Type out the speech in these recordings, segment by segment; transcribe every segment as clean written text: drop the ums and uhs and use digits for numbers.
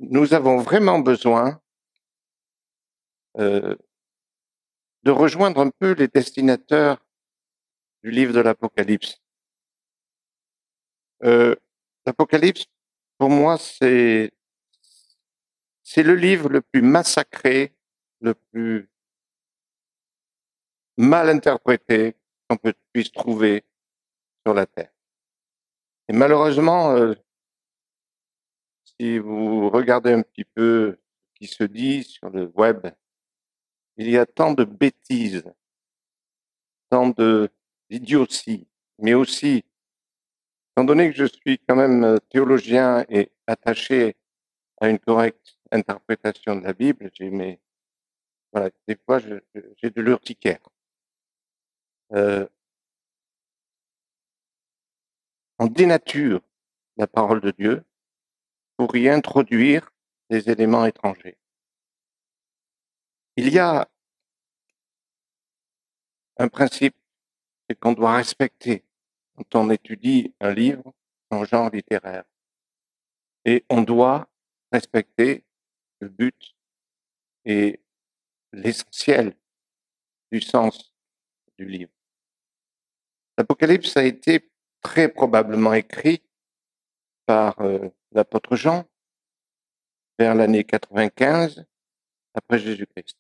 nous avons vraiment besoin de rejoindre un peu les destinataires du livre de l'Apocalypse. L'Apocalypse, pour moi, c'est le livre le plus massacré, le plus mal interprété qu'on puisse trouver sur la Terre. Et malheureusement, si vous regardez un petit peu ce qui se dit sur le web, il y a tant de bêtises, tant d'idioties, mais aussi, étant donné que je suis quand même théologien et attaché à une correcte interprétation de la Bible, voilà, des fois j'ai de l'urticaire. On dénature la parole de Dieu pour y introduire des éléments étrangers. Il y a un principe, c'est qu'on doit respecter quand on étudie un livre en genre littéraire. Et on doit respecter le but et l'essentiel du sens du livre. L'Apocalypse a été très probablement écrit par l'apôtre Jean vers l'année 95 après Jésus-Christ.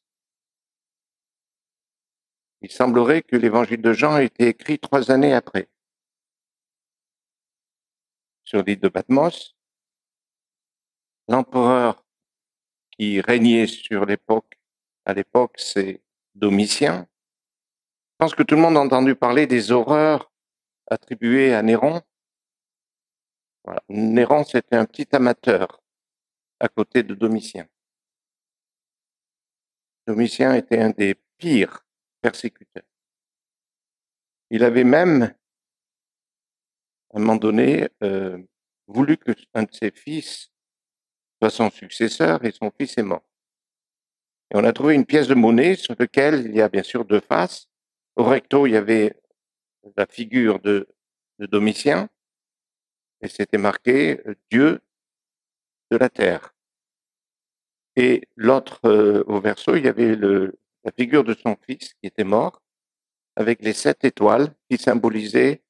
Il semblerait que l'évangile de Jean ait été écrit 3 années après. Sur l'île de Patmos, l'empereur qui régnait à l'époque, c'est Domitien. Je pense que tout le monde a entendu parler des horreurs attribuées à Néron. Voilà. Néron, c'était un petit amateur à côté de Domitien. Domitien était un des pires persécuteurs. Il avait même, à un moment donné, voulu que un de ses fils soit son successeur, et son fils est mort. Et on a trouvé une pièce de monnaie sur laquelle il y a bien sûr 2 faces. Au recto, il y avait la figure de Domitien, et c'était marqué Dieu de la terre. Et l'autre, au verso, il y avait la figure de son fils qui était mort, avec les 7 étoiles qui symbolisaient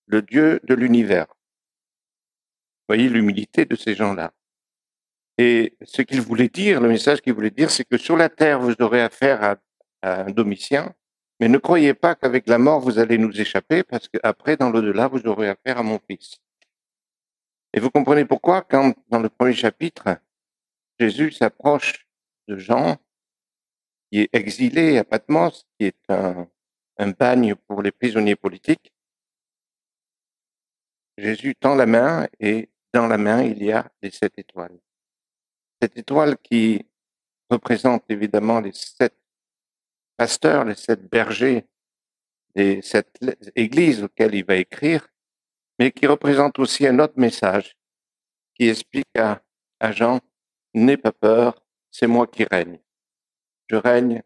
le Dieu de l'univers. Vous voyez l'humilité de ces gens-là. Et ce qu'il voulait dire, le message qu'il voulait dire, c'est que sur la terre, vous aurez affaire à un Domitien, mais ne croyez pas qu'avec la mort, vous allez nous échapper, parce qu'après, dans l'au-delà, vous aurez affaire à mon fils. Et vous comprenez pourquoi, quand dans le premier chapitre, Jésus s'approche de Jean, qui est exilé à Patmos, qui est un bagne pour les prisonniers politiques. Jésus tend la main et dans la main, il y a les 7 étoiles. Cette étoile qui représente évidemment les 7 pasteurs, les 7 bergers des 7 églises auxquelles il va écrire, mais qui représente aussi un autre message qui explique à Jean, n'aie pas peur, c'est moi qui règne. Je règne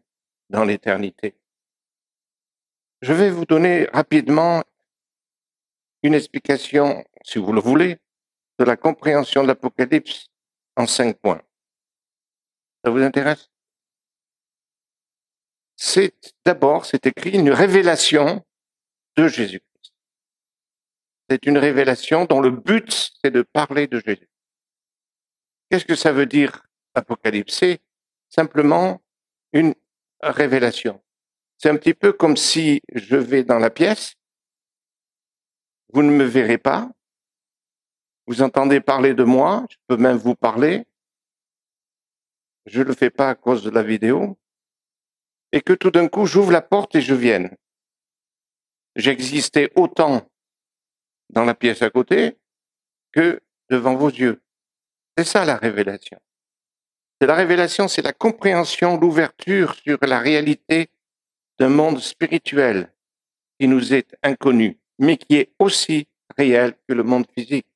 dans l'éternité. Je vais vous donner rapidement une explication, si vous le voulez, de la compréhension de l'Apocalypse en 5 points. Ça vous intéresse? D'abord, c'est écrit une révélation de Jésus-Christ. C'est une révélation dont le but, c'est de parler de Jésus. Qu'est-ce que ça veut dire, Apocalypse? C'est simplement une révélation. C'est un petit peu comme si je vais dans la pièce, vous ne me verrez pas, vous entendez parler de moi, je peux même vous parler, je ne le fais pas à cause de la vidéo, et que tout d'un coup, j'ouvre la porte et je vienne. J'existais autant dans la pièce à côté que devant vos yeux. C'est ça la révélation. C'est la révélation, c'est la compréhension, l'ouverture sur la réalité d'un monde spirituel qui nous est inconnu, mais qui est aussi réel que le monde physique.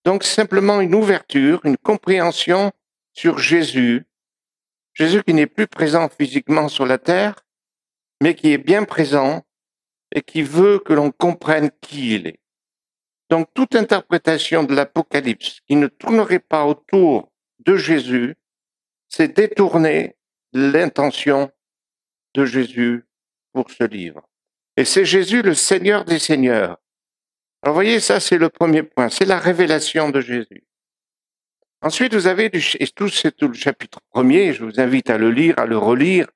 Donc simplement une ouverture, une compréhension sur Jésus, Jésus qui n'est plus présent physiquement sur la terre, mais qui est bien présent et qui veut que l'on comprenne qui il est. Donc, toute interprétation de l'Apocalypse qui ne tournerait pas autour de Jésus, c'est détourner l'intention de Jésus pour ce livre. Et c'est Jésus le Seigneur des Seigneurs. Alors, vous voyez, ça, c'est le premier point. C'est la révélation de Jésus. Ensuite, vous avez c'est tout le chapitre 1er, je vous invite à le lire, à le relire,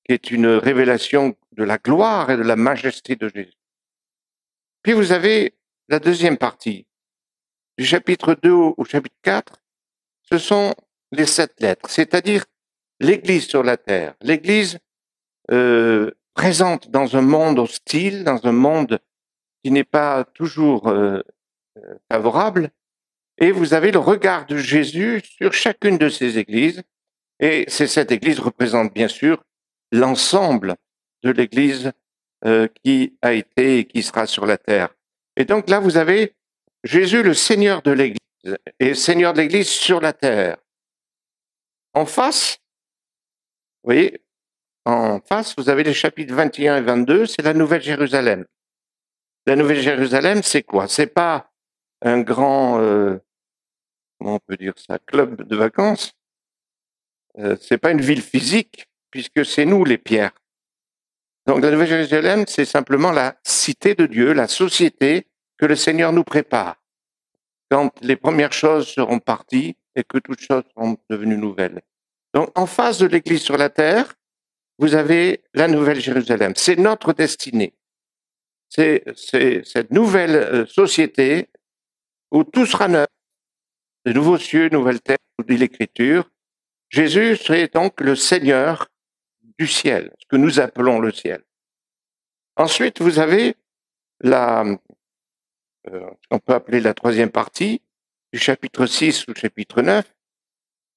qui est une révélation de la gloire et de la majesté de Jésus. Puis vous avez la deuxième partie, du chapitre 2 au chapitre 4, ce sont les 7 lettres, c'est-à-dire l'Église sur la terre. L'Église présente dans un monde hostile, dans un monde qui n'est pas toujours favorable, et vous avez le regard de Jésus sur chacune de ces églises, et cette église représente bien sûr l'ensemble de l'église qui a été et qui sera sur la terre. Et donc là, vous avez Jésus, le Seigneur de l'église, et Seigneur de l'église sur la terre. En face, vous voyez, en face, vous avez les chapitres 21 et 22, c'est la Nouvelle Jérusalem. La Nouvelle Jérusalem, c'est quoi? C'est pas un grand, comment on peut dire ça, club de vacances. C'est pas une ville physique, puisque c'est nous les pierres. Donc la Nouvelle Jérusalem, c'est simplement la cité de Dieu, la société que le Seigneur nous prépare. Quand les premières choses seront parties et que toutes choses seront devenues nouvelles. Donc en face de l'Église sur la terre, vous avez la Nouvelle Jérusalem. C'est notre destinée. C'est cette nouvelle société où tout sera neuf, de nouveaux cieux, nouvelle terre, dit l'Écriture. Jésus serait donc le Seigneur du ciel, ce que nous appelons le ciel. Ensuite, vous avez ce qu'on peut appeler la troisième partie, du chapitre 6 au chapitre 9. Vous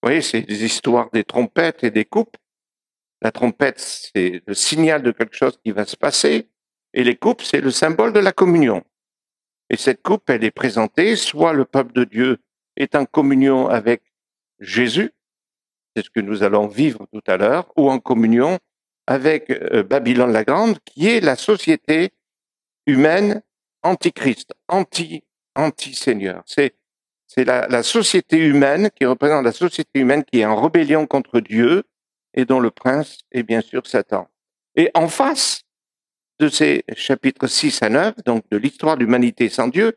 voyez, c'est des histoires des trompettes et des coupes. La trompette, c'est le signal de quelque chose qui va se passer, et les coupes, c'est le symbole de la communion. Et cette coupe, elle est présentée, soit le peuple de Dieu est en communion avec Jésus, c'est ce que nous allons vivre tout à l'heure, ou en communion avec Babylone la Grande, qui est la société humaine antichrist, anti-Seigneur. C'est la société humaine qui représente la société humaine qui est en rébellion contre Dieu et dont le prince est bien sûr Satan. Et en face de ces chapitres 6 à 9, donc de l'histoire de l'humanité sans Dieu,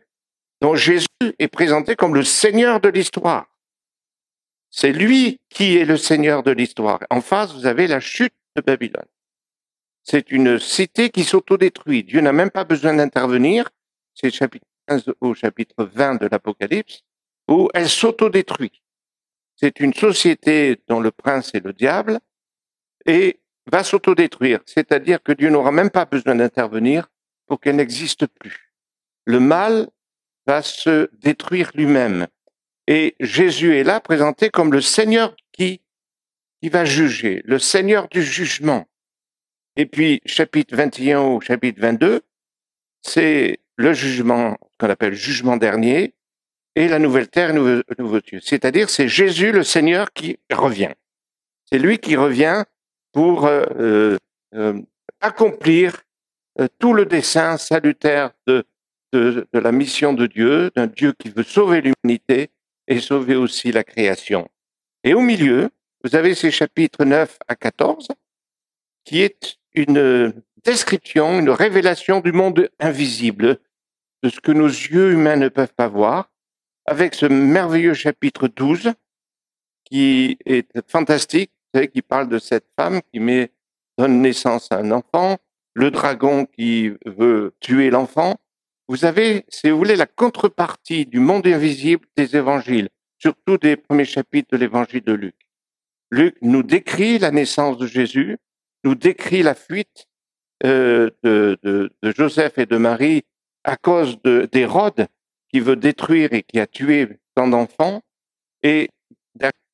dont Jésus est présenté comme le Seigneur de l'histoire. C'est lui qui est le Seigneur de l'histoire. En face, vous avez la chute de Babylone. C'est une cité qui s'autodétruit. Dieu n'a même pas besoin d'intervenir. C'est chapitre 15 au chapitre 20 de l'Apocalypse, où elle s'autodétruit. C'est une société dont le prince est le diable et va s'autodétruire. C'est-à-dire que Dieu n'aura même pas besoin d'intervenir pour qu'elle n'existe plus. Le mal va se détruire lui-même. Et Jésus est là présenté comme le Seigneur qui va juger, le Seigneur du jugement. Et puis, chapitre 21 au chapitre 22, c'est le jugement, qu'on appelle jugement dernier, et la nouvelle terre et nouveau cieux. C'est-à-dire, c'est Jésus, le Seigneur, qui revient. C'est lui qui revient pour accomplir tout le dessein salutaire de la mission de Dieu, d'un Dieu qui veut sauver l'humanité et sauver aussi la création. Et au milieu, vous avez ces chapitres 9 à 14, qui est une description, une révélation du monde invisible, de ce que nos yeux humains ne peuvent pas voir, avec ce merveilleux chapitre 12, qui est fantastique, vous savez, qui parle de cette femme qui donne naissance à un enfant, le dragon qui veut tuer l'enfant. Vous avez, si vous voulez, la contrepartie du monde invisible des évangiles, surtout des premiers chapitres de l'évangile de Luc. Luc nous décrit la naissance de Jésus, nous décrit la fuite de Joseph et de Marie à cause d'Hérode, qui veut détruire et qui a tué tant d'enfants. Et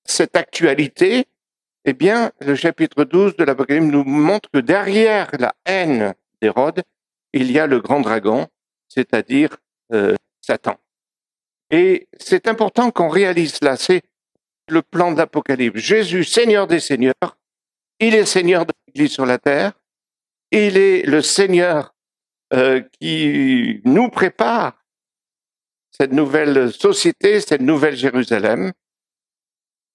cette actualité, eh bien, le chapitre 12 de l'Apocalypse nous montre que derrière la haine d'Hérode, il y a le grand dragon, c'est-à-dire Satan. Et c'est important qu'on réalise là, c'est le plan de l'Apocalypse. Jésus, Seigneur des Seigneurs, il est Seigneur de l'Église sur la terre, il est le Seigneur qui nous prépare cette nouvelle société, cette nouvelle Jérusalem.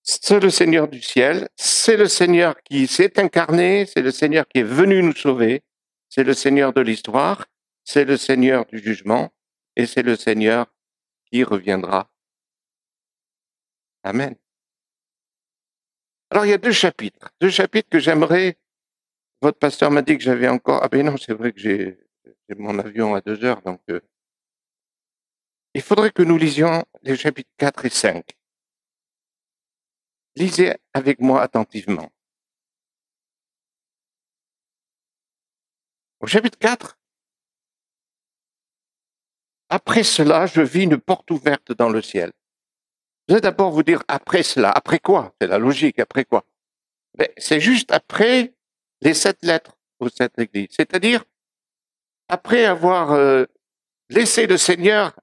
C'est le Seigneur du ciel, c'est le Seigneur qui s'est incarné, c'est le Seigneur qui est venu nous sauver, c'est le Seigneur de l'histoire, c'est le Seigneur du jugement, et c'est le Seigneur qui reviendra. Amen. Alors il y a deux chapitres que j'aimerais. Votre pasteur m'a dit que j'avais encore. Ah ben non, c'est vrai que j'ai mon avion à 2 heures, donc il faudrait que nous lisions les chapitres 4 et 5. Lisez avec moi attentivement. Au chapitre 4, après cela, je vis une porte ouverte dans le ciel. Je vais d'abord vous dire après cela. Après quoi? C'est la logique, après quoi? Ben, c'est juste après les 7 lettres aux 7 églises. C'est-à-dire, après avoir laissé le Seigneur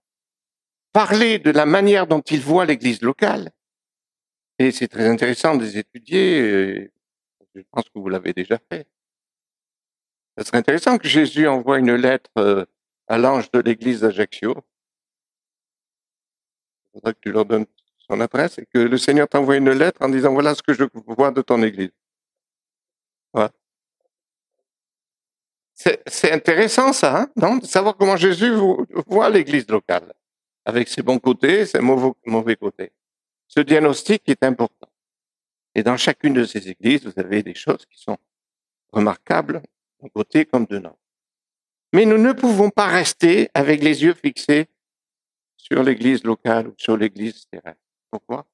parler de la manière dont il voit l'église locale, et c'est très intéressant de les étudier, je pense que vous l'avez déjà fait. Ce serait intéressant que Jésus envoie une lettre à l'ange de l'église d'Ajaccio. Il faudra que tu leur donnes son adresse et que le Seigneur t'envoie une lettre en disant voilà ce que je vois de ton église. Voilà. C'est intéressant ça, hein, non, de savoir comment Jésus voit l'église locale, avec ses bons côtés, ses mauvais côtés. Ce diagnostic est important. Et dans chacune de ces églises, vous avez des choses qui sont remarquables, d'un côté comme de l'autre. Mais nous ne pouvons pas rester avec les yeux fixés sur l'église locale ou sur l'église terrestre. Pourquoi?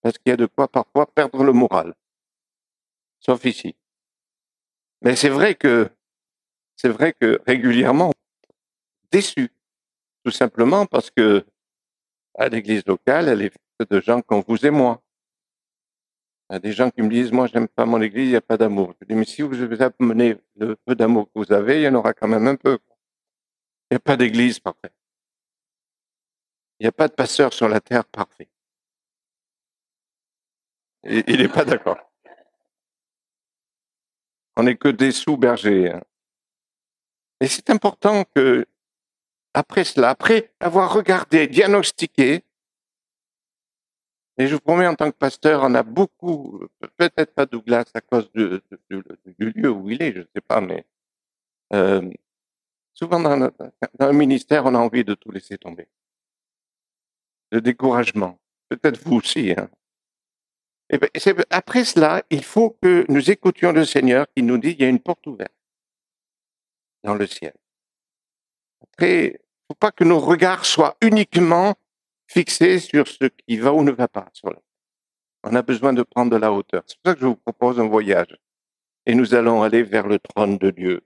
Parce qu'il y a de quoi parfois perdre le moral. Sauf ici. Mais c'est vrai que régulièrement, on est déçu. Tout simplement parce que à l'église locale, elle est faite de gens comme vous et moi. Il y a des gens qui me disent, moi, j'aime pas mon église, il n'y a pas d'amour. Je dis, mais si vous amenez le peu d'amour que vous avez, il y en aura quand même un peu. Il n'y a pas d'église parfaite. Il n'y a pas de pasteur sur la terre parfait. Et, il n'est pas d'accord. On n'est que des sous-bergers. Hein. Et c'est important que, après cela, après avoir regardé, diagnostiqué, et je vous promets, en tant que pasteur, on a beaucoup, peut-être pas Douglas à cause du lieu où il est, je ne sais pas, mais souvent dans le ministère, on a envie de tout laisser tomber. Le découragement. Peut-être vous aussi. Hein. Et bien, après cela, il faut que nous écoutions le Seigneur qui nous dit il y a une porte ouverte dans le ciel. Après, il ne faut pas que nos regards soient uniquement fixés sur ce qui va ou ne va pas. On a besoin de prendre de la hauteur. C'est pour ça que je vous propose un voyage. Et nous allons aller vers le trône de Dieu.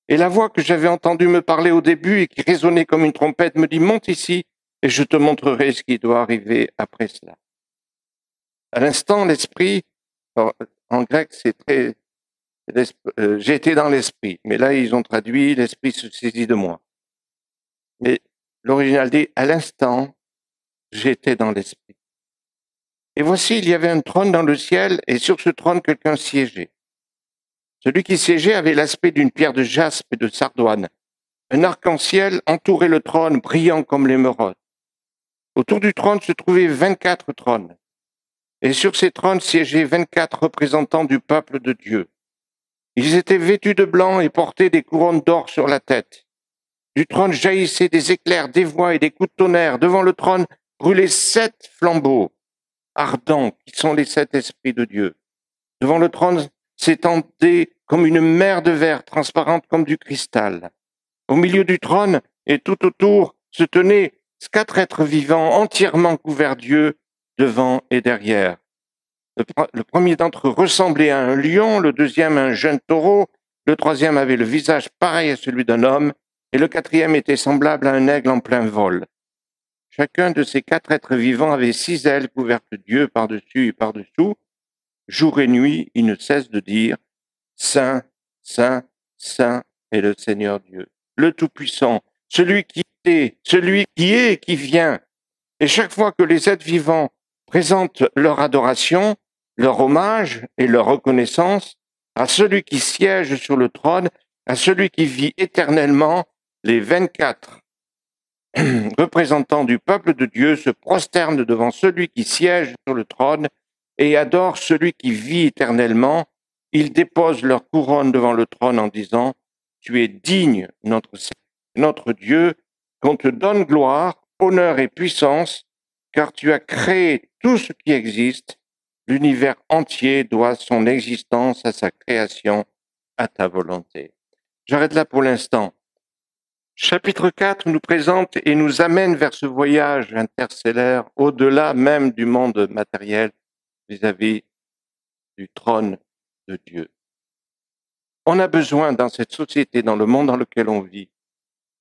Et la voix que j'avais entendue me parler au début et qui résonnait comme une trompette me dit, monte ici et je te montrerai ce qui doit arriver après cela. À l'instant, l'esprit, en grec, c'est très, j'étais dans l'esprit, mais là, ils ont traduit, l'esprit se saisit de moi. Mais l'original dit, à l'instant, j'étais dans l'esprit. Et voici, il y avait un trône dans le ciel, et sur ce trône, quelqu'un siégeait. Celui qui siégeait avait l'aspect d'une pierre de jaspe et de sardoine. Un arc-en-ciel entourait le trône, brillant comme l'émeraude. Autour du trône se trouvaient 24 trônes. Et sur ces trônes siégeaient 24 représentants du peuple de Dieu. Ils étaient vêtus de blanc et portaient des couronnes d'or sur la tête. Du trône jaillissaient des éclairs, des voix et des coups de tonnerre. Devant le trône brûlaient 7 flambeaux ardents, qui sont les 7 esprits de Dieu. Devant le trône s'étendait comme une mer de verre transparente comme du cristal. Au milieu du trône et tout autour se tenaient 4 êtres vivants entièrement couverts d'yeux devant et derrière. Le premier d'entre eux ressemblait à un lion, le deuxième à un jeune taureau, le troisième avait le visage pareil à celui d'un homme, et le quatrième était semblable à un aigle en plein vol. Chacun de ces 4 êtres vivants avait 6 ailes couvertes d'yeux par-dessus et par-dessous. Jour et nuit, ils ne cessent de dire « Saint, Saint, Saint est le Seigneur Dieu, le Tout-Puissant, celui qui était, celui qui est et qui vient. » Et chaque fois que les êtres vivants présentent leur adoration, leur hommage et leur reconnaissance à celui qui siège sur le trône, à celui qui vit éternellement, les 24 représentants du peuple de Dieu, se prosternent devant celui qui siège sur le trône et adorent celui qui vit éternellement. Ils déposent leur couronne devant le trône en disant, « Tu es digne, notre Dieu, qu'on te donne gloire, honneur et puissance, car tu as créé tout ce qui existe. L'univers entier doit son existence à sa création, à ta volonté. » J'arrête là pour l'instant. Chapitre 4 nous présente et nous amène vers ce voyage interstellaire au-delà même du monde matériel vis-à-vis du trône de Dieu. On a besoin dans cette société, dans le monde dans lequel on vit,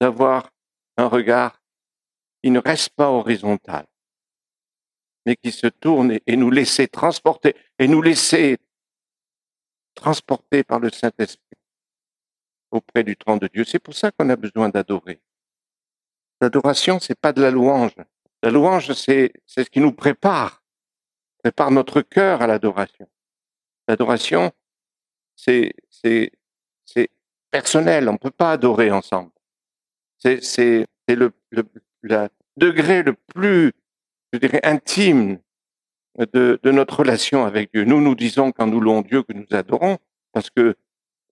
d'avoir un regard qui ne reste pas horizontal, mais qui se tourne et nous laisser transporter, par le Saint-Esprit auprès du trône de Dieu. C'est pour ça qu'on a besoin d'adorer. L'adoration, c'est pas de la louange. La louange, c'est ce qui nous prépare notre cœur à l'adoration. L'adoration, c'est personnel, on ne peut pas adorer ensemble. C'est le degré le plus, je dirais, intime de notre relation avec Dieu. Nous disons quand nous louons Dieu que nous adorons, parce que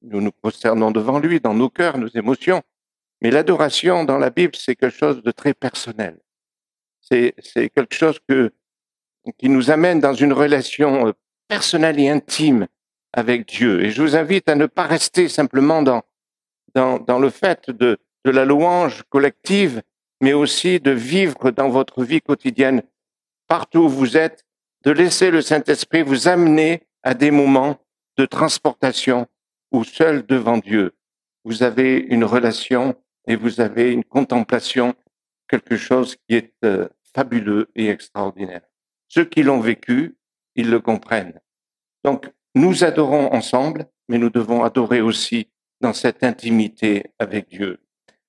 nous nous prosternons devant lui, dans nos cœurs, nos émotions. Mais l'adoration dans la Bible, c'est quelque chose de très personnel. C'est quelque chose qui nous amène dans une relation personnelle et intime avec Dieu. Et je vous invite à ne pas rester simplement dans le fait de la louange collective, mais aussi de vivre dans votre vie quotidienne, partout où vous êtes, de laisser le Saint-Esprit vous amener à des moments de transportation où seul devant Dieu, vous avez une relation et vous avez une contemplation, quelque chose qui est fabuleux et extraordinaire. Ceux qui l'ont vécu, ils le comprennent. Donc, nous adorons ensemble, mais nous devons adorer aussi dans cette intimité avec Dieu.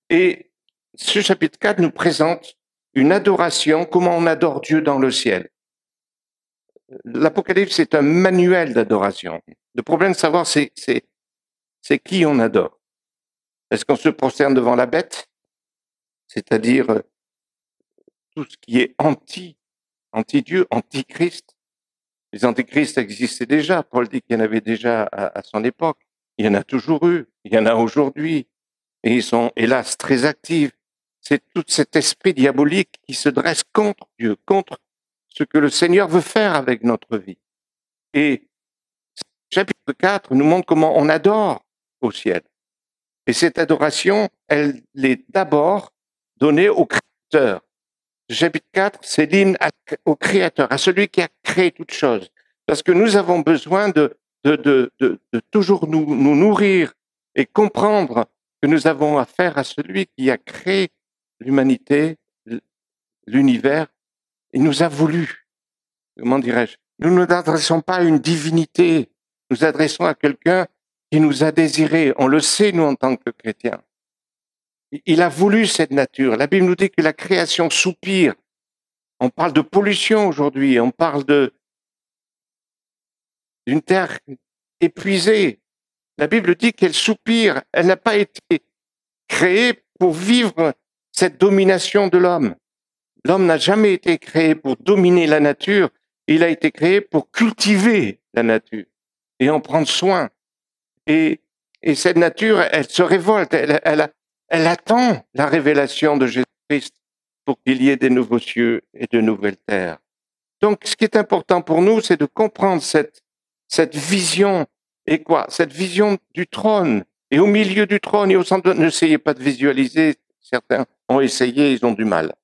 Et ce chapitre 4 nous présente une adoration, comment on adore Dieu dans le ciel. L'Apocalypse, c'est un manuel d'adoration. Le problème de savoir, c'est qui on adore. Est-ce qu'on se prosterne devant la bête, c'est-à-dire tout ce qui est anti-Dieu, anti-Christ? Les antichrists existaient déjà. Paul dit qu'il y en avait déjà à son époque. Il y en a toujours eu. Il y en a aujourd'hui. Et ils sont, hélas, très actifs. C'est tout cet esprit diabolique qui se dresse contre Dieu, contre ce que le Seigneur veut faire avec notre vie. Et chapitre 4 nous montre comment on adore au ciel. Et cette adoration, elle est d'abord donnée au Créateur. Le chapitre 4, c'est l'hymne au Créateur, à celui qui a créé toutes choses. Parce que nous avons besoin de toujours nous nourrir et comprendre que nous avons affaire à celui qui a créé l'humanité, l'univers, et nous a voulu. Comment dirais-je? Nous ne nous adressons pas à une divinité, nous adressons à quelqu'un qui nous a désirés. On le sait, nous, en tant que chrétiens. Il a voulu cette nature. La Bible nous dit que la création soupire. On parle de pollution aujourd'hui, on parle d'une terre épuisée. La Bible dit qu'elle soupire. Elle n'a pas été créée pour vivre cette domination de l'homme. L'homme n'a jamais été créé pour dominer la nature. Il a été créé pour cultiver la nature et en prendre soin. Et cette nature, elle se révolte, elle attend la révélation de Jésus-Christ pour qu'il y ait des nouveaux cieux et de nouvelles terres. Donc, ce qui est important pour nous, c'est de comprendre cette vision, et quoi? Cette vision du trône, et au milieu du trône et au centre. N'essayez pas de visualiser, certains ont essayé, ils ont du mal.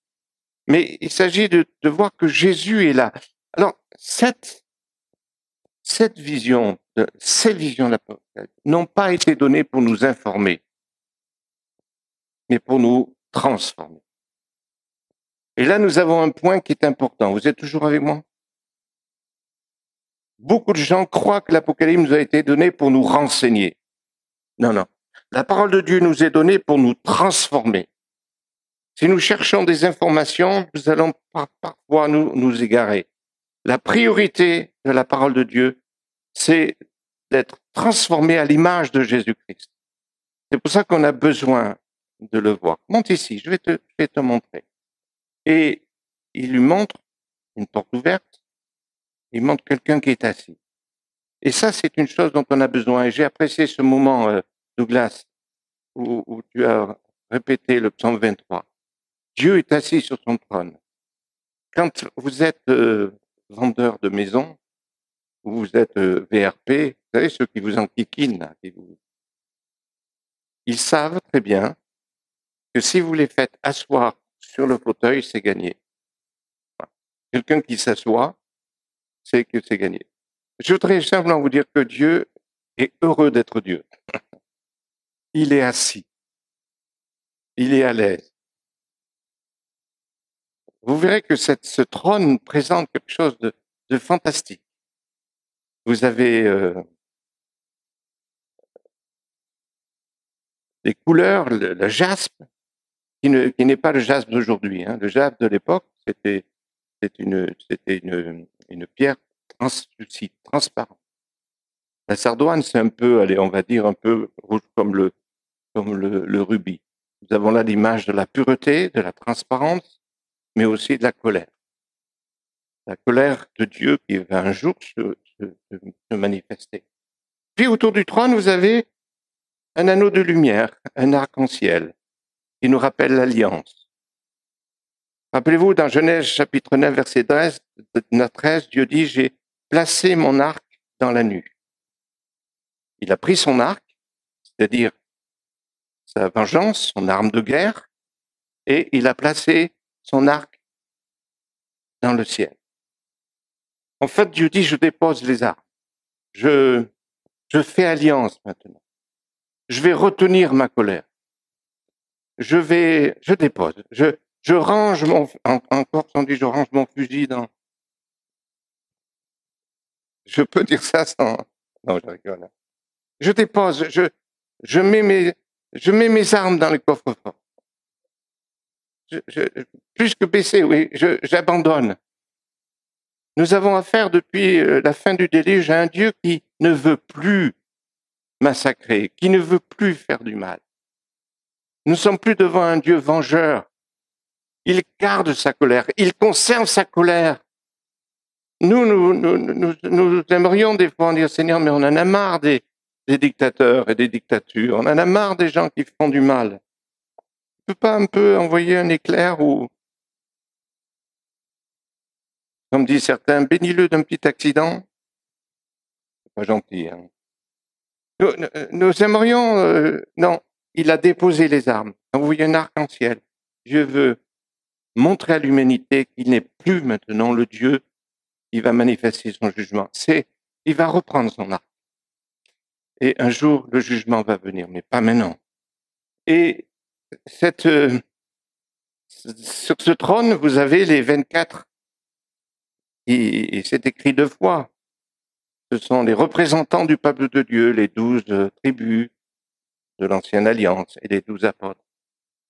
Mais il s'agit de voir que Jésus est là. Alors, cette vision, ces visions-là n'ont pas été données pour nous informer, mais pour nous transformer. Et là, nous avons un point qui est important. Vous êtes toujours avec moi? Beaucoup de gens croient que l'Apocalypse nous a été donné pour nous renseigner. Non, non. La parole de Dieu nous est donnée pour nous transformer. Si nous cherchons des informations, nous allons parfois nous égarer. La priorité de la parole de Dieu, c'est d'être transformé à l'image de Jésus-Christ. C'est pour ça qu'on a besoin de le voir. Monte ici, je vais te montrer. Et il lui montre une porte ouverte, il montre quelqu'un qui est assis. Et ça, c'est une chose dont on a besoin. Et j'ai apprécié ce moment, Douglas, où tu as répété le psaume 23. Dieu est assis sur son trône. Quand vous êtes vendeur de maison, ou vous êtes VRP, vous savez, ceux qui vous enquiquinent, là, ils savent très bien que si vous les faites asseoir sur le fauteuil, c'est gagné. Quelqu'un qui s'assoit, c'est que c'est gagné. Je voudrais simplement vous dire que Dieu est heureux d'être Dieu. Il est assis. Il est à l'aise. Vous verrez que ce trône présente quelque chose de fantastique. Vous avez des couleurs, le jaspe, qui n'est pas le jaspe d'aujourd'hui. Hein. Le jaspe de l'époque, c'était une pierre translucide, transparente. La sardoine, c'est un peu, allez, on va dire un peu rouge comme le rubis. Nous avons là l'image de la pureté, de la transparence, mais aussi de la colère. La colère de Dieu qui va un jour se manifester. Puis autour du trône, vous avez un anneau de lumière, un arc-en-ciel, qui nous rappelle l'alliance. Rappelez-vous, dans Genèse chapitre 9, verset 13, Dieu dit, j'ai placé mon arc dans la nuit. Il a pris son arc, c'est-à-dire sa vengeance, son arme de guerre, et il a placé son arc dans le ciel. En fait, Dieu dit, je dépose les armes. Je fais alliance maintenant. Je vais retenir ma colère. Je dépose. Je range en Corse on dit, je range mon fusil dans. Je peux dire ça sans. Non, je rigole. Je dépose. Je mets mes armes dans le coffre-fort. Plus que baisser, oui, j'abandonne. Nous avons affaire depuis la fin du déluge à un Dieu qui ne veut plus massacrer, qui ne veut plus faire du mal. Nous ne sommes plus devant un Dieu vengeur. Il garde sa colère, il conserve sa colère. Nous aimerions des fois dire, Seigneur, mais on en a marre des dictateurs et des dictatures, on en a marre des gens qui font du mal. Tu peux pas un peu envoyer un éclair ou, comme disent certains, bénis-le d'un petit accident? C'est pas gentil, hein. Nous aimerions, non, il a déposé les armes, envoyé un arc-en-ciel. Dieu veut montrer à l'humanité qu'il n'est plus maintenant le Dieu qui va manifester son jugement. Il va reprendre son arc. Et un jour, le jugement va venir, mais pas maintenant. Et sur ce trône, vous avez les 24, et c'est écrit 2 fois. Ce sont les représentants du peuple de Dieu, les 12 tribus de l'Ancienne Alliance et les 12 apôtres.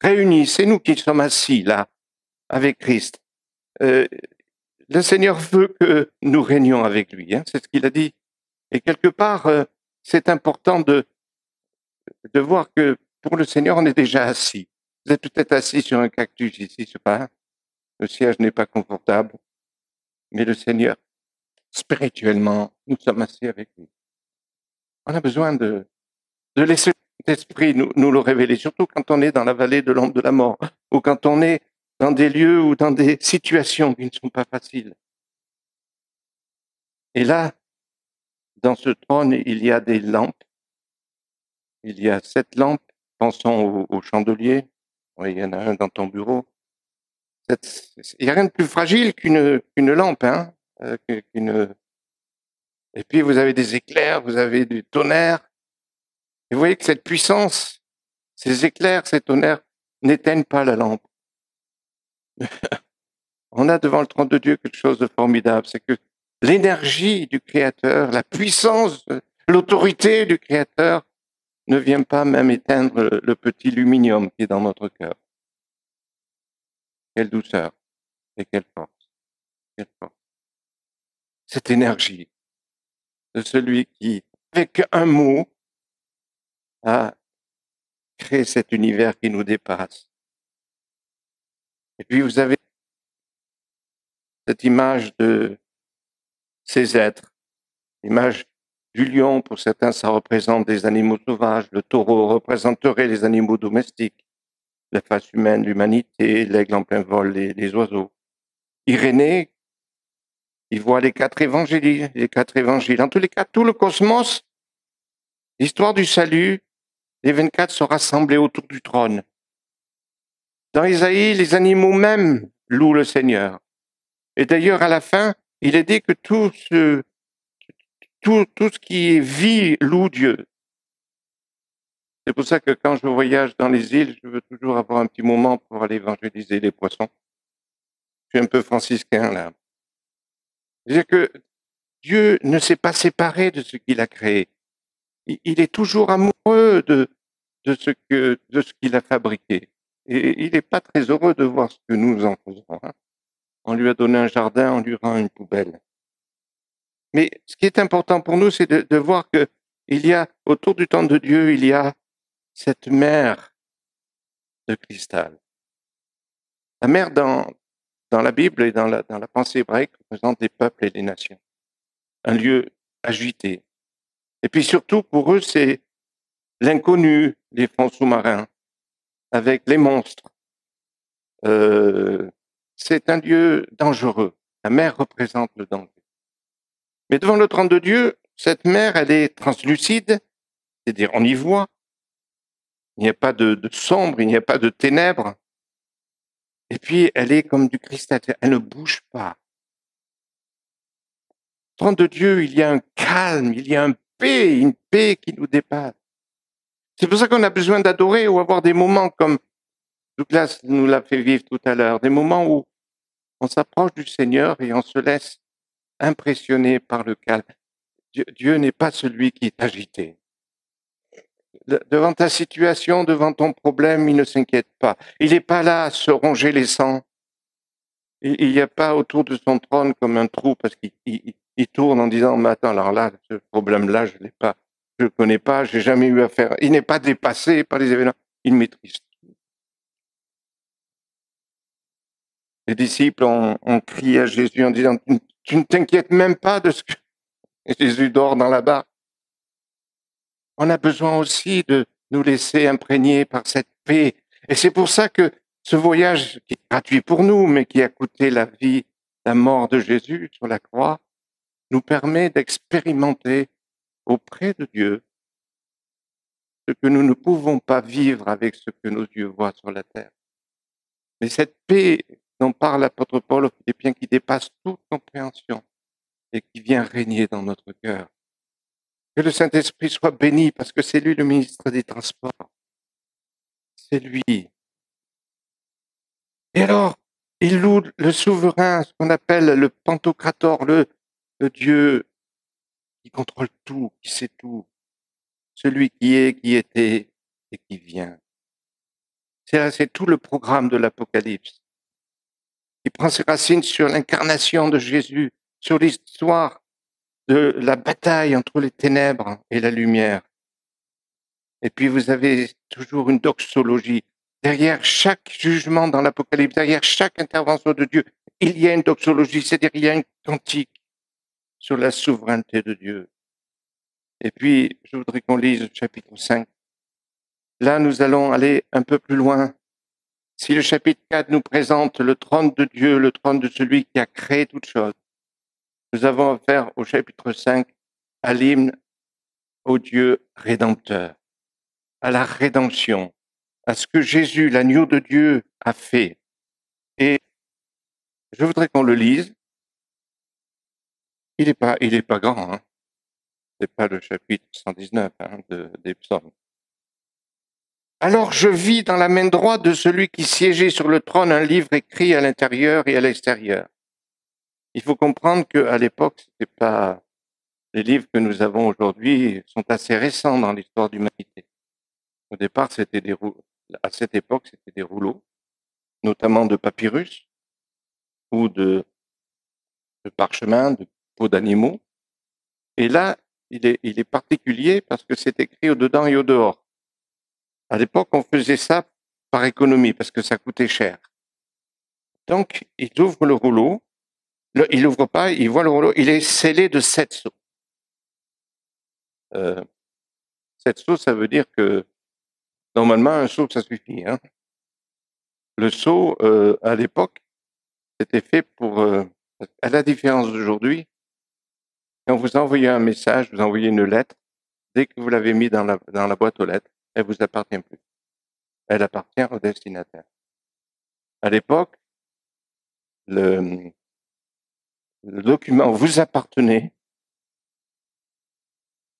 Réunis, c'est nous qui sommes assis là, avec Christ. Le Seigneur veut que nous régnions avec lui, hein, c'est ce qu'il a dit. Et quelque part, c'est important de voir que pour le Seigneur, on est déjà assis. Vous êtes peut-être assis sur un cactus ici, je sais pas. Le siège n'est pas confortable, mais le Seigneur, spirituellement, nous sommes assis avec lui. On a besoin de laisser l'Esprit nous le révéler, surtout quand on est dans la vallée de l'ombre de la mort, ou quand on est dans des lieux ou dans des situations qui ne sont pas faciles. Et là, dans ce trône, il y a des lampes. Il y a 7 lampes. Pensons au chandelier. Oui, il y en a un dans ton bureau. Il n'y a rien de plus fragile qu'une lampe. Hein, Et puis, vous avez des éclairs, vous avez du tonnerre. Et vous voyez que cette puissance, ces éclairs, ces tonnerres, n'éteignent pas la lampe. On a devant le trône de Dieu quelque chose de formidable. C'est que l'énergie du Créateur, la puissance, l'autorité du Créateur ne vient pas même éteindre le petit luminium qui est dans notre cœur. Quelle douceur et quelle force. Quelle force. Cette énergie de celui qui, avec un mot, a crée cet univers qui nous dépasse. Et puis vous avez cette image de ces êtres, l'image du lion, pour certains ça représente des animaux sauvages, le taureau représenterait les animaux domestiques, la face humaine, l'humanité, l'aigle en plein vol, les oiseaux. Irénée, il voit les quatre évangiles. En tous les cas, tout le cosmos, l'histoire du salut, les 24 sont rassemblés autour du trône. Dans Isaïe, les animaux même louent le Seigneur. Et d'ailleurs, à la fin, il est dit que tout ce qui vit loue Dieu. C'est pour ça que quand je voyage dans les îles, je veux toujours avoir un petit moment pour aller évangéliser les poissons. Je suis un peu franciscain là. C'est-à-dire que Dieu ne s'est pas séparé de ce qu'il a créé. Il est toujours amoureux de ce qu'il a fabriqué. Et il n'est pas très heureux de voir ce que nous en faisons. Hein. On lui a donné un jardin, on lui rend une poubelle. Mais ce qui est important pour nous, c'est de voir que il y a, autour du temple de Dieu, il y a cette mer de cristal. La mer dans la Bible et dans la pensée hébraïque représente les peuples et les nations. Un lieu agité. Et puis surtout, pour eux, c'est l'inconnu, les fonds sous-marins, avec les monstres. C'est un lieu dangereux. La mer représente le danger. Mais devant le trône de Dieu, cette mer, elle est translucide, c'est-à-dire on y voit. Il n'y a pas de sombre, il n'y a pas de ténèbres. Et puis, elle est comme du cristal, elle ne bouge pas. Au trône de Dieu, il y a un calme, il y a une paix qui nous dépasse. C'est pour ça qu'on a besoin d'adorer ou avoir des moments comme Douglas nous l'a fait vivre tout à l'heure, des moments où on s'approche du Seigneur et on se laisse impressionner par le calme. Dieu n'est pas celui qui est agité. Devant ta situation, devant ton problème, il ne s'inquiète pas. Il n'est pas là à se ronger les sangs. Il n'y a pas autour de son trône comme un trou parce qu'il tourne en disant, mais attends, alors là, ce problème-là, je l'ai pas, je le connais pas, j'ai jamais eu affaire. Il n'est pas dépassé par les événements. Il maîtrise. Les disciples ont crié à Jésus en disant, tu ne t'inquiètes même pas de ce que Jésus dort dans la barque. On a besoin aussi de nous laisser imprégner par cette paix. Et c'est pour ça que ce voyage qui est gratuit pour nous, mais qui a coûté la vie, la mort de Jésus sur la croix, nous permet d'expérimenter auprès de Dieu ce que nous ne pouvons pas vivre avec ce que nos yeux voient sur la terre. Mais cette paix dont parle l'apôtre Paul aux Philippiens qui dépasse toute compréhension et qui vient régner dans notre cœur. Que le Saint-Esprit soit béni parce que c'est lui le ministre des Transports. C'est lui. Et alors, il loue le souverain, ce qu'on appelle le Pantocrator, le Dieu qui contrôle tout, qui sait tout. Celui qui est, qui était et qui vient. C'est tout le programme de l'Apocalypse. Il prend ses racines sur l'incarnation de Jésus, sur l'histoire de la bataille entre les ténèbres et la lumière. Et puis vous avez toujours une doxologie. Derrière chaque jugement dans l'Apocalypse, derrière chaque intervention de Dieu, il y a une doxologie, c'est-à-dire il y a une cantique sur la souveraineté de Dieu. Et puis, je voudrais qu'on lise le chapitre 5. Là, nous allons aller un peu plus loin. Si le chapitre 4 nous présente le trône de Dieu, le trône de celui qui a créé toutes choses, nous avons affaire au chapitre 5 à l'hymne au Dieu rédempteur, à la rédemption, à ce que Jésus, l'agneau de Dieu, a fait. Et je voudrais qu'on le lise. Il est pas grand, hein. C'est pas le chapitre 119 des psaumes. Alors je vis dans la main droite de celui qui siégeait sur le trône un livre écrit à l'intérieur et à l'extérieur. Il faut comprendre qu'à l'époque, c'était pas les livres que nous avons aujourd'hui sont assez récents dans l'histoire de l'humanité. Au départ, à cette époque, c'était des rouleaux, notamment de papyrus ou de parchemin, de peaux d'animaux. Et là, il est particulier parce que c'est écrit au dedans et au dehors. À l'époque, on faisait ça par économie parce que ça coûtait cher. Donc, il ouvre le rouleau. Il n'ouvre pas, il voit le rouleau. Il est scellé de 7 sceaux. 7 sceaux, ça veut dire que normalement, un seau, ça suffit. Hein. Le seau, à l'époque, c'était fait pour... à la différence d'aujourd'hui, quand vous envoyez un message, vous envoyez une lettre, dès que vous l'avez mis dans la boîte aux lettres, elle vous appartient plus. Elle appartient au destinataire. À l'époque, le document vous appartenait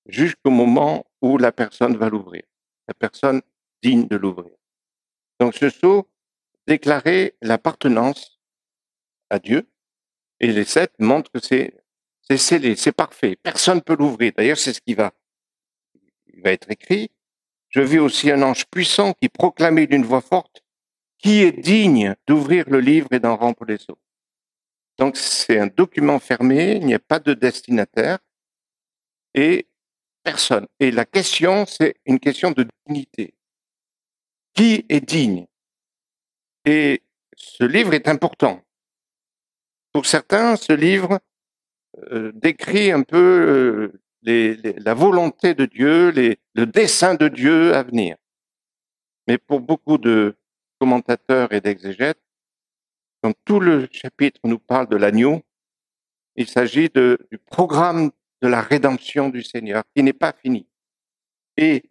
jusqu'au moment où la personne va l'ouvrir. La personne digne de l'ouvrir. Donc ce sceau déclarait l'appartenance à Dieu et les 7 montrent que c'est scellé, c'est parfait. Personne ne peut l'ouvrir. D'ailleurs, c'est ce qui va être écrit. Je vis aussi un ange puissant qui proclamait d'une voix forte qui est digne d'ouvrir le livre et d'en rompre les sceaux. Donc c'est un document fermé, il n'y a pas de destinataire et personne. Et la question, c'est une question de dignité. Qui est digne? Et ce livre est important. Pour certains, ce livre décrit un peu la volonté de Dieu, le dessein de Dieu à venir. Mais pour beaucoup de commentateurs et d'exégètes, quand tout le chapitre nous parle de l'agneau, il s'agit du programme de la rédemption du Seigneur, qui n'est pas fini. Et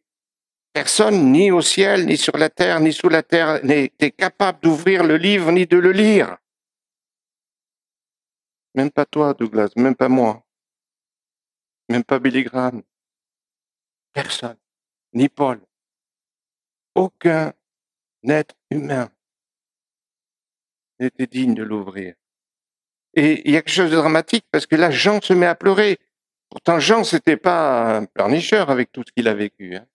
personne, ni au ciel, ni sur la terre, ni sous la terre, n'était capable d'ouvrir le livre, ni de le lire. Même pas toi, Douglas, même pas moi, même pas Billy Graham. Personne, ni Paul. Aucun être humain n'était digne de l'ouvrir. Et il y a quelque chose de dramatique parce que là, Jean se met à pleurer. Pourtant, Jean, c'était pas un pleurnicheur avec tout ce qu'il a vécu. Hein.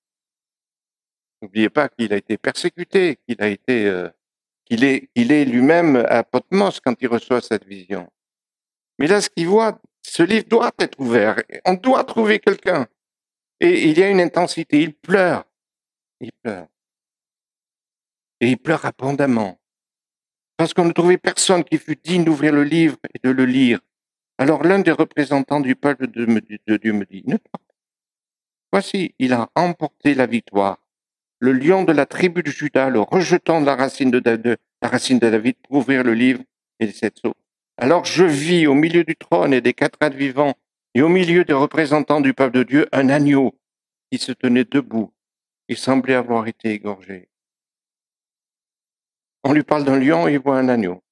N'oubliez pas qu'il a été persécuté, qu'il est lui-même à Patmos quand il reçoit cette vision. Mais là, ce qu'il voit, ce livre doit être ouvert. On doit trouver quelqu'un. Et il y a une intensité. Il pleure. Il pleure. Et il pleure abondamment. Parce qu'on ne trouvait personne qui fût digne d'ouvrir le livre et de le lire. Alors l'un des représentants du peuple de Dieu me dit, ne pas. Voici, il a emporté la victoire. Le lion de la tribu de Juda, le rejetant de la racine de David pour ouvrir le livre et les 7 sceaux. Alors je vis au milieu du trône et des 4 êtres vivants et au milieu des représentants du peuple de Dieu un agneau qui se tenait debout. Il semblait avoir été égorgé. On lui parle d'un lion et il voit un agneau.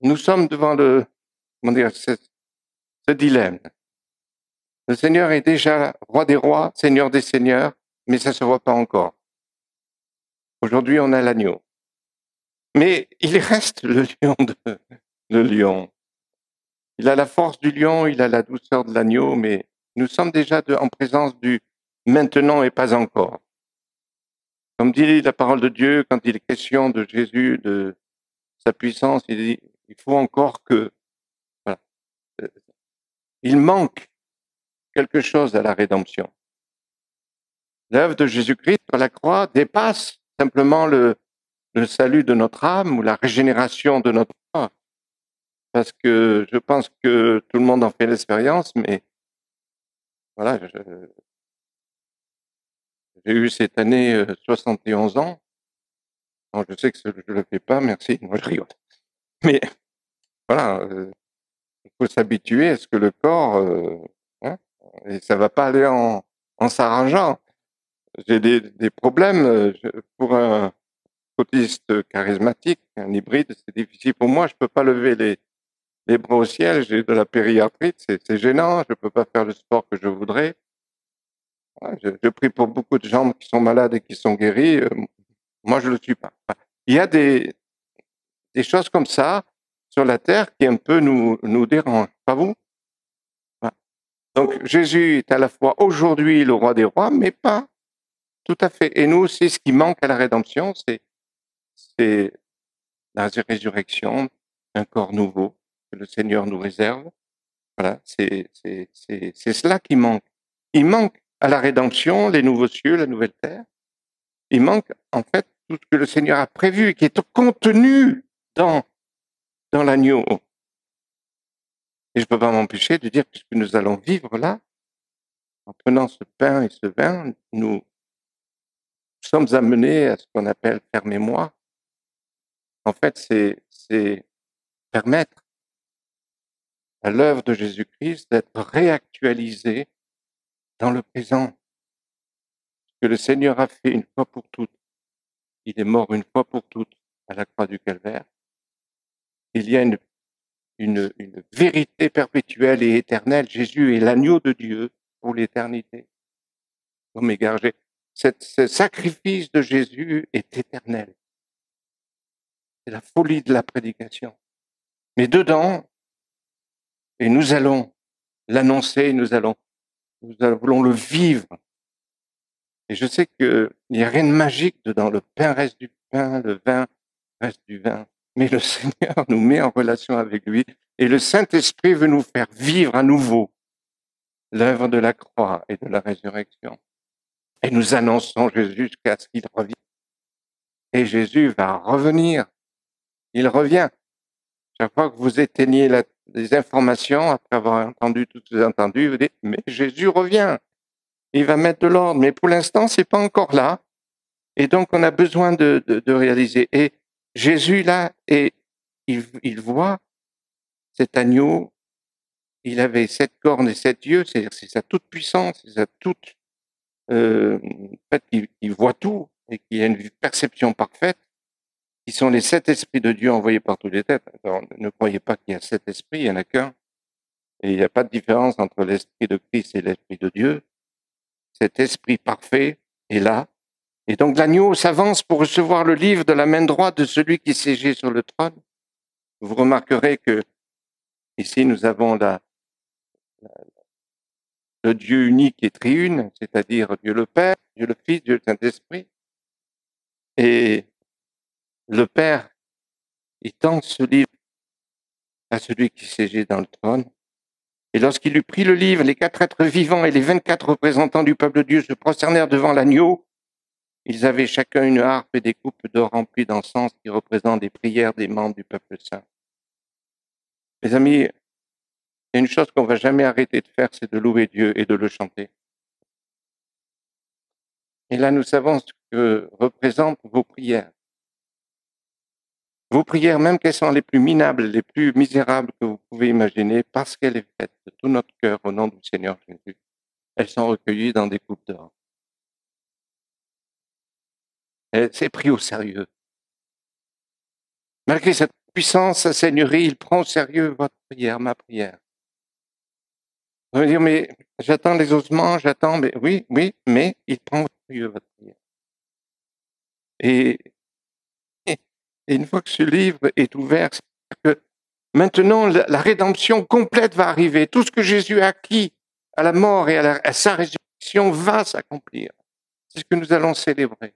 Nous sommes devant ce dilemme. Le Seigneur est déjà roi des rois, Seigneur des seigneurs, mais ça ne se voit pas encore. Aujourd'hui, on a l'agneau. Mais il reste le lion. Il a la force du lion, il a la douceur de l'agneau, mais nous sommes déjà en présence du maintenant et pas encore. Comme dit la parole de Dieu, quand il est question de Jésus, de sa puissance, il dit, il faut encore que... Voilà, il manque quelque chose à la rédemption. L'œuvre de Jésus-Christ sur la croix dépasse simplement le salut de notre âme ou la régénération de notre corps. Parce que je pense que tout le monde en fait l'expérience, mais voilà, j'ai eu cette année 71 ans. Non, je sais que je ne le fais pas, merci, moi je rigole. Mais voilà, il faut s'habituer à ce que le corps, hein, et ça va pas aller en s'arrangeant. J'ai des problèmes pour un autiste charismatique, un hybride, c'est difficile pour moi. Je peux pas lever les bras au ciel. J'ai de la périarthrite, c'est gênant. Je peux pas faire le sport que je voudrais. Je prie pour beaucoup de gens qui sont malades et qui sont guéris. Moi, je le suis pas. Il y a des choses comme ça sur la terre qui un peu nous dérangent, pas vous? Donc Jésus est à la fois aujourd'hui le roi des rois, mais pas tout à fait. Et nous, c'est ce qui manque à la rédemption, c'est la résurrection, un corps nouveau que le Seigneur nous réserve. Voilà, c'est cela qui manque. Il manque à la rédemption, les nouveaux cieux, la nouvelle terre. Il manque en fait tout ce que le Seigneur a prévu et qui est contenu dans l'agneau. Et je ne peux pas m'empêcher de dire, puisque nous allons vivre là, en prenant ce pain et ce vin, nous sommes amenés à ce qu'on appelle faire mémoire. En fait, c'est permettre à l'œuvre de Jésus-Christ d'être réactualisée dans le présent. Ce que le Seigneur a fait une fois pour toutes. Il est mort une fois pour toutes à la croix du Calvaire. Il y a une vérité perpétuelle et éternelle. Jésus est l'agneau de Dieu pour l'éternité. Comme égaré. Ce sacrifice de Jésus est éternel. C'est la folie de la prédication. Mais dedans, et nous allons l'annoncer, nous voulons le vivre. Et je sais qu'il n'y a rien de magique dedans. Le pain reste du pain, le vin reste du vin. Mais le Seigneur nous met en relation avec lui et le Saint-Esprit veut nous faire vivre à nouveau l'œuvre de la croix et de la résurrection. Et nous annonçons Jésus jusqu'à ce qu'il revienne. Et Jésus va revenir. Il revient. Chaque fois que vous éteignez les informations, après avoir entendu tout ce que vous avez entendu, vous dites, mais Jésus revient. Il va mettre de l'ordre. Mais pour l'instant, c'est pas encore là. Et donc, on a besoin de réaliser. Et Jésus, là, il voit cet agneau. Il avait 7 cornes et 7 yeux. C'est sa toute puissance, c'est sa toute... en fait, il voit tout et qu'il a une perception parfaite, qui sont les 7 esprits de Dieu envoyés par tous les têtes. Alors, ne croyez pas qu'il y a 7 esprits, il n'y en a qu'un. Et il n'y a pas de différence entre l'esprit de Christ et l'esprit de Dieu. Cet esprit parfait est là. Et donc l'agneau s'avance pour recevoir le livre de la main droite de celui qui siégeait sur le trône. Vous remarquerez que ici nous avons le Dieu unique et triune, c'est-à-dire Dieu le Père, Dieu le Fils, Dieu le Saint-Esprit. Et le Père, il tend ce livre à celui qui siégeait dans le trône. Et lorsqu'il eut pris le livre, les 4 êtres vivants et les 24 représentants du peuple de Dieu se prosternèrent devant l'agneau. Ils avaient chacun une harpe et des coupes d'or remplies d'encens qui représentent les prières des membres du peuple saint. Mes amis, il y a une chose qu'on ne va jamais arrêter de faire, c'est de louer Dieu et de le chanter. Et là, nous savons ce que représentent vos prières. Vos prières, même qu'elles sont les plus minables, les plus misérables que vous pouvez imaginer, parce qu'elles sont faites de tout notre cœur au nom du Seigneur Jésus, elles sont recueillies dans des coupes d'or. C'est pris au sérieux. Malgré cette puissance, sa seigneurie, il prend au sérieux votre prière, ma prière. Vous allez dire, mais j'attends les ossements, mais oui, mais il prend au sérieux votre prière. Et une fois que ce livre est ouvert, c'est que maintenant la rédemption complète va arriver. Tout ce que Jésus a acquis à la mort et à sa résurrection va s'accomplir. C'est ce que nous allons célébrer.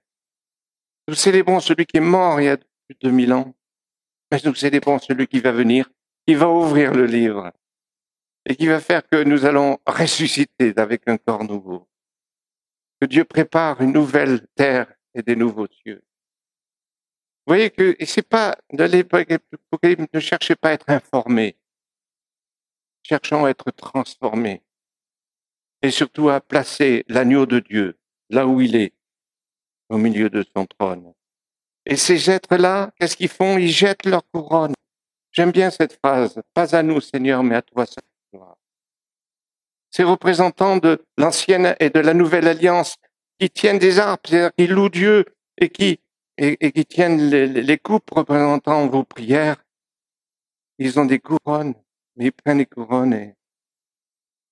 Nous célébrons celui qui est mort il y a plus de 2000 ans, mais nous célébrons celui qui va venir, qui va ouvrir le livre et qui va faire que nous allons ressusciter avec un corps nouveau. Que Dieu prépare une nouvelle terre et des nouveaux cieux. Vous voyez que c'est pas de l'Apocalypse, ne cherchez pas à être informés. Cherchons à être transformés. Et surtout à placer l'agneau de Dieu là où il est, au milieu de son trône. Et ces êtres-là, qu'est-ce qu'ils font? Ils jettent leur couronne. J'aime bien cette phrase. Pas à nous, Seigneur, mais à toi seul. Ces représentants de l'ancienne et de la nouvelle alliance qui tiennent des harpes, c'est-à-dire qui louent Dieu et qui tiennent les coupes représentant vos prières, ils ont des couronnes, mais ils prennent les couronnes et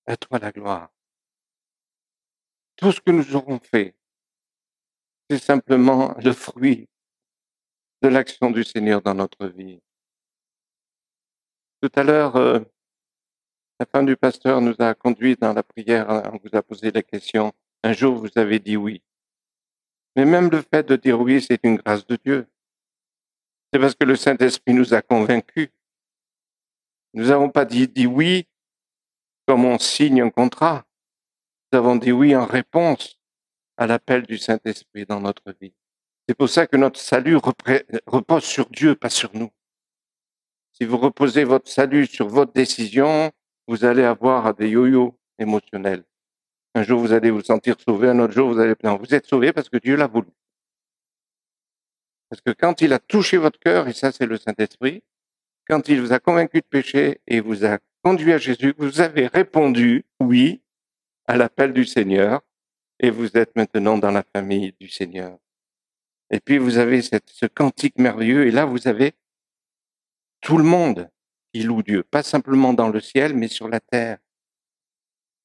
à toi la gloire. Tout ce que nous aurons fait, c'est simplement le fruit de l'action du Seigneur dans notre vie. Tout à l'heure, la femme du pasteur nous a conduits dans la prière, on vous a posé la question, un jour vous avez dit oui. Mais même le fait de dire oui, c'est une grâce de Dieu. C'est parce que le Saint-Esprit nous a convaincus. Nous n'avons pas dit oui comme on signe un contrat. Nous avons dit oui en réponse à l'appel du Saint-Esprit dans notre vie. C'est pour ça que notre salut repose sur Dieu, pas sur nous. Si vous reposez votre salut sur votre décision, vous allez avoir des yo-yo émotionnels. Un jour, vous allez vous sentir sauvé, un autre jour, vous allez... Non, vous êtes sauvé parce que Dieu l'a voulu. Parce que quand il a touché votre cœur, et ça c'est le Saint-Esprit, quand il vous a convaincu de péché et vous a conduit à Jésus, vous avez répondu oui à l'appel du Seigneur et vous êtes maintenant dans la famille du Seigneur. Et puis vous avez ce cantique merveilleux et là vous avez tout le monde qui loue Dieu, pas simplement dans le ciel mais sur la terre.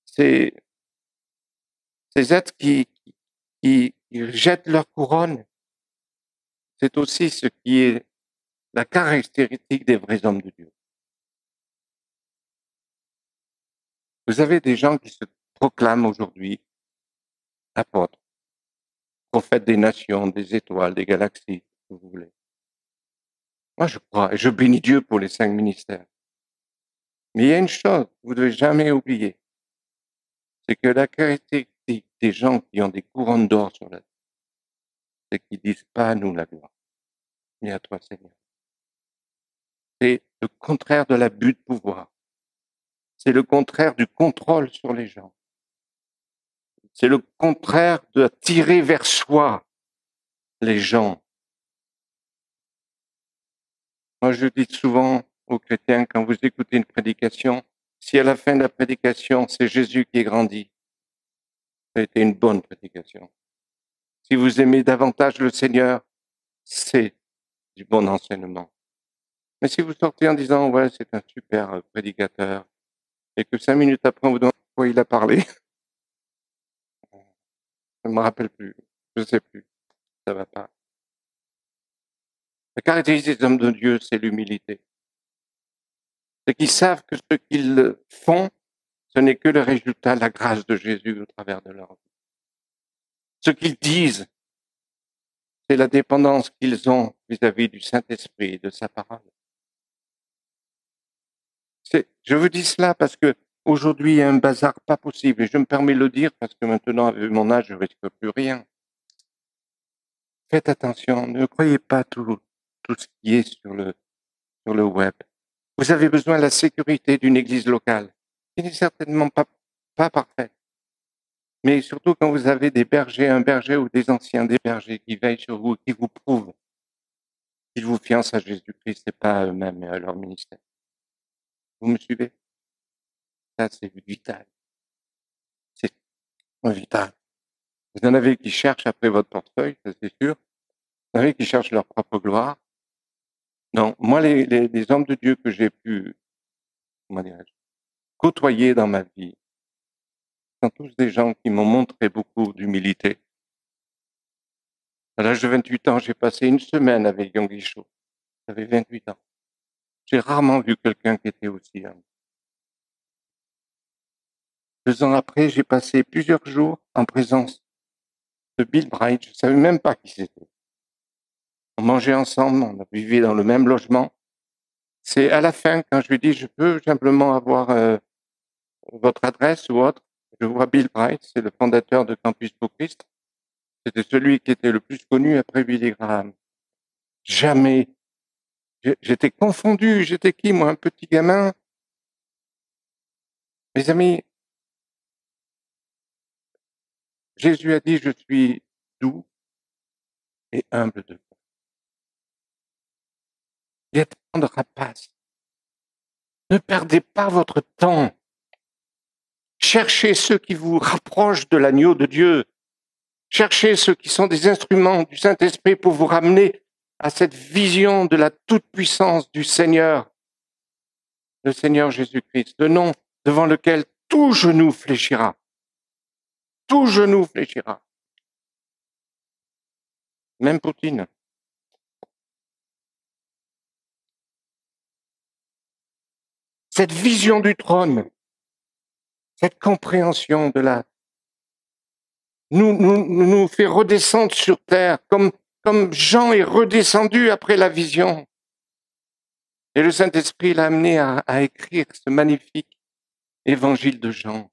C'est ces êtres qui jettent leur couronne. C'est aussi ce qui est la caractéristique des vrais hommes de Dieu. Vous avez des gens qui se proclament aujourd'hui apôtres, prophètes des nations, des étoiles, des galaxies, si vous voulez. Moi, je crois et je bénis Dieu pour les 5 ministères. Mais il y a une chose que vous ne devez jamais oublier, c'est que la caractéristique des gens qui ont des couronnes d'or sur la tête, c'est qu'ils disent pas à nous la gloire, mais à toi, Seigneur. C'est le contraire de l'abus de pouvoir. C'est le contraire du contrôle sur les gens. C'est le contraire de tirer vers soi les gens. Moi, je dis souvent aux chrétiens, quand vous écoutez une prédication, si à la fin de la prédication, c'est Jésus qui est grandi, ça a été une bonne prédication. Si vous aimez davantage le Seigneur, c'est du bon enseignement. Mais si vous sortez en disant, ouais, c'est un super prédicateur, et que 5 minutes après, on vous demande pourquoi il a parlé, je ne me rappelle plus, je ne sais plus, ça va pas. La caractéristique des hommes de Dieu, c'est l'humilité. C'est qu'ils savent que ce qu'ils font, ce n'est que le résultat de la grâce de Jésus au travers de leur vie. Ce qu'ils disent, c'est la dépendance qu'ils ont vis-à-vis du Saint-Esprit et de sa parole. Je vous dis cela parce que aujourd'hui, il y a un bazar pas possible. Et je me permets de le dire parce que maintenant, avec mon âge, je ne risque plus rien. Faites attention, ne croyez pas tout ce qui est sur le web. Vous avez besoin de la sécurité d'une église locale, qui n'est certainement pas parfaite. Mais surtout quand vous avez des bergers, un berger ou des anciens des bergers qui veillent sur vous, qui vous prouvent qu'ils vous fiancent à Jésus-Christ et pas à eux-mêmes et à leur ministère. Vous me suivez? Ça, c'est vital. C'est vital. Vous en avez qui cherchent après votre portefeuille, ça c'est sûr. Vous en avez qui cherchent leur propre gloire. Non, moi, les hommes de Dieu que j'ai pu, côtoyer dans ma vie, sont tous des gens qui m'ont montré beaucoup d'humilité. À l'âge de 28 ans, j'ai passé une semaine avec Yonggi Cho. J'avais 28 ans. J'ai rarement vu quelqu'un qui était aussi humble. 2 ans après, j'ai passé plusieurs jours en présence de Bill Bright. Je ne savais même pas qui c'était. On mangeait ensemble, on vivait dans le même logement. C'est à la fin, quand je lui dis, je peux simplement avoir votre adresse ou autre. Je vois Bill Bright, c'est le fondateur de Campus pour Christ. C'était celui qui était le plus connu après Billy Graham. Jamais. J'étais confondu. J'étais qui, moi, un petit gamin? Mes amis, Jésus a dit, je suis doux et humble de cœur. Il y a tant de rapaces. Ne perdez pas votre temps. Cherchez ceux qui vous rapprochent de l'agneau de Dieu. Cherchez ceux qui sont des instruments du Saint-Esprit pour vous ramener à cette vision de la toute-puissance du Seigneur, le Seigneur Jésus-Christ, le nom devant lequel tout genou fléchira. Tout genou fléchira. Même Poutine. Cette vision du trône, cette compréhension de la nous fait redescendre sur terre, comme Jean est redescendu après la vision. Et le Saint-Esprit l'a amené à écrire ce magnifique évangile de Jean.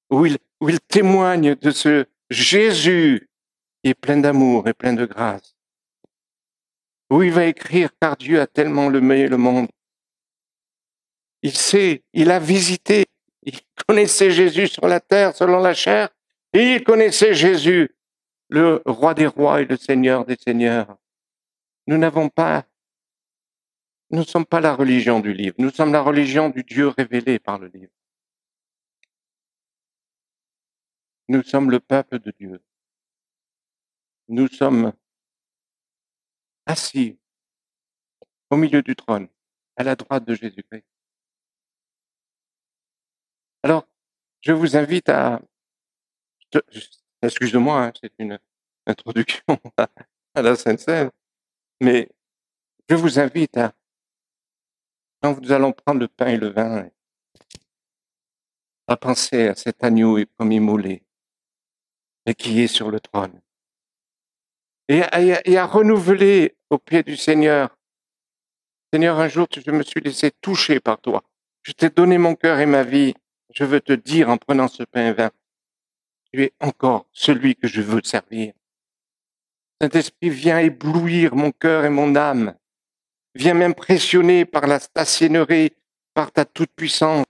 où il témoigne de ce Jésus qui est plein d'amour et plein de grâce, où il va écrire « Car Dieu a tellement aimé le monde ». Il sait, il a visité, il connaissait Jésus sur la terre selon la chair, et il connaissait Jésus, le roi des rois et le seigneur des seigneurs. Nous ne sommes pas la religion du livre, nous sommes la religion du Dieu révélé par le livre. Nous sommes le peuple de Dieu. Nous sommes assis au milieu du trône, à la droite de Jésus-Christ. Alors, je vous invite à... Excusez-moi, c'est une introduction à la Sainte-Seine, mais je vous invite à, quand nous allons prendre le pain et le vin, à penser à cet agneau comme immolé, et qui est sur le trône, et à renouveler au pied du Seigneur. Seigneur, un jour, je me suis laissé toucher par toi. Je t'ai donné mon cœur et ma vie. Je veux te dire en prenant ce pain et vin, tu es encore celui que je veux servir. Saint-Esprit, viens éblouir mon cœur et mon âme. Viens m'impressionner par ta seigneurie, par ta toute-puissance,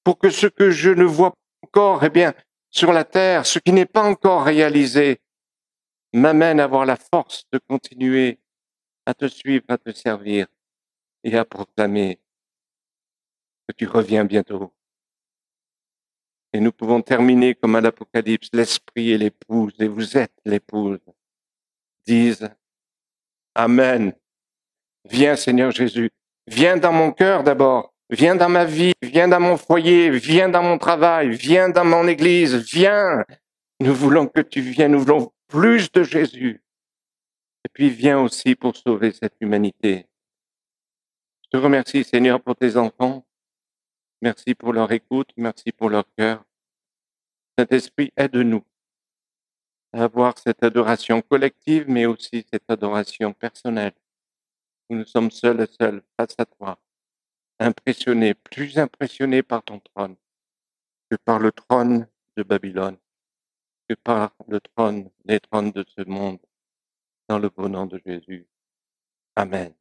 pour que ce que je ne vois pas encore, sur la terre, ce qui n'est pas encore réalisé, m'amène à avoir la force de continuer à te suivre, à te servir et à proclamer que tu reviens bientôt. Et nous pouvons terminer comme à l'Apocalypse, l'Esprit et l'épouse, et vous êtes l'épouse, disent Amen. Viens Seigneur Jésus, viens dans mon cœur d'abord, viens dans ma vie, viens dans mon foyer, viens dans mon travail, viens dans mon église, viens. Nous voulons que tu viennes, nous voulons plus de Jésus. Et puis viens aussi pour sauver cette humanité. Je te remercie Seigneur pour tes enfants. Merci pour leur écoute, merci pour leur cœur. Saint-Esprit, aide-nous à avoir cette adoration collective, mais aussi cette adoration personnelle, où nous sommes seuls face à toi, impressionnés, plus impressionnés par ton trône que par le trône de Babylone, que par les trônes de ce monde, dans le beau nom de Jésus. Amen.